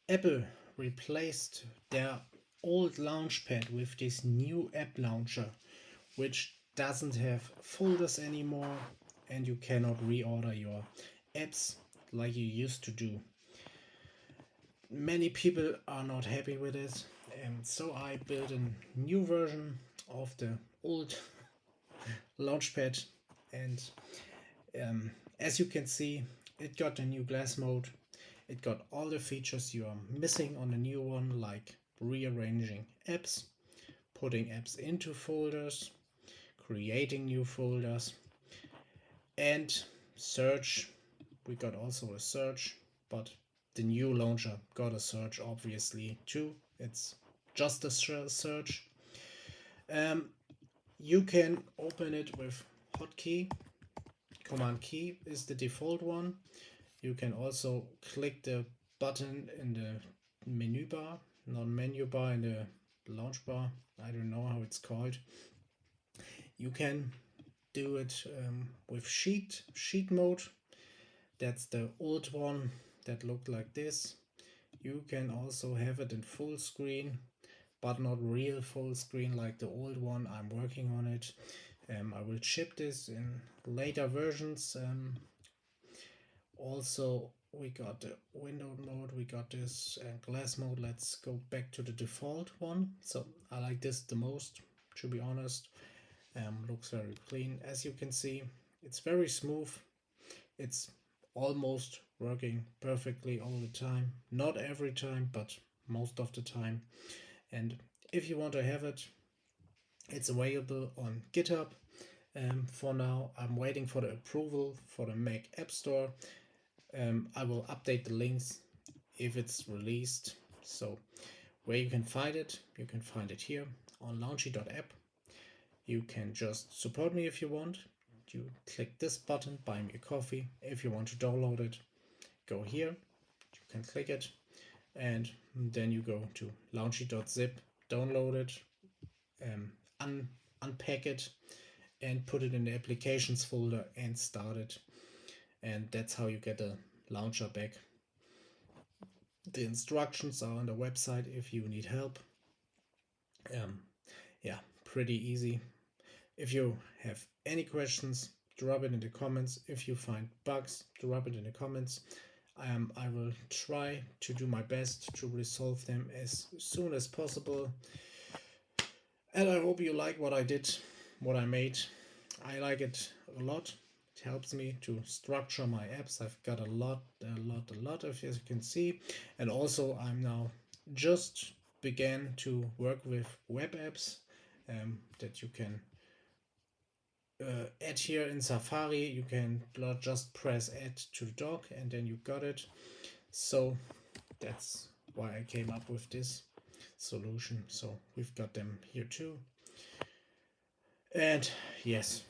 Apple replaced their old Launchpad with this new app launcher, which doesn't have folders anymore, and you cannot reorder your apps like you used to do. Many people are not happy with it, and so I built a new version of the old Launchpad, and as you can see, it got a new glass mode. It got all the features you are missing on the new one, like rearranging apps, putting apps into folders, creating new folders, and search. We got also a search, but the new launcher got a search obviously too. It's just a search. Um, you can open it with hotkey. Command key is the default one. You can also click the button in the menu bar, not menu bar, in the launch bar. I don't know how it's called. You can do it with sheet mode. That's the old one that looked like this. You can also have it in full screen, but not real full screen like the old one. I'm working on it. I will ship this in later versions. Also, we got the window mode, we got this glass mode. Let's go back to the default one. So I like this the most, to be honest. Looks very clean. As you can see, it's very smooth. It's almost working perfectly all the time. Not every time, but most of the time. And if you want to have it, it's available on GitHub. For now, I'm waiting for the approval for the Mac App Store. I will update the links if it's released. So where you can find it here on Launchie.app. You can just support me if you want. You click this button, buy me a coffee. If you want to download it, go here. You can click it, and then you go to Launchie.zip, download it, unpack it, and put it in the applications folder and start it. And that's how you get a launcher back. The instructions are on the website if you need help. Yeah, pretty easy. If you have any questions, drop it in the comments. If you find bugs, drop it in the comments. I will try to do my best to resolve them as soon as possible. And I hope you like what I did, what I made. I like it a lot. It helps me to structure my apps. I've got a lot, as you can see. And also I'm now just began to work with web apps that you can add here in Safari. You can just press add to the dock and then you got it. So that's why I came up with this solution. So we've got them here too. And yes,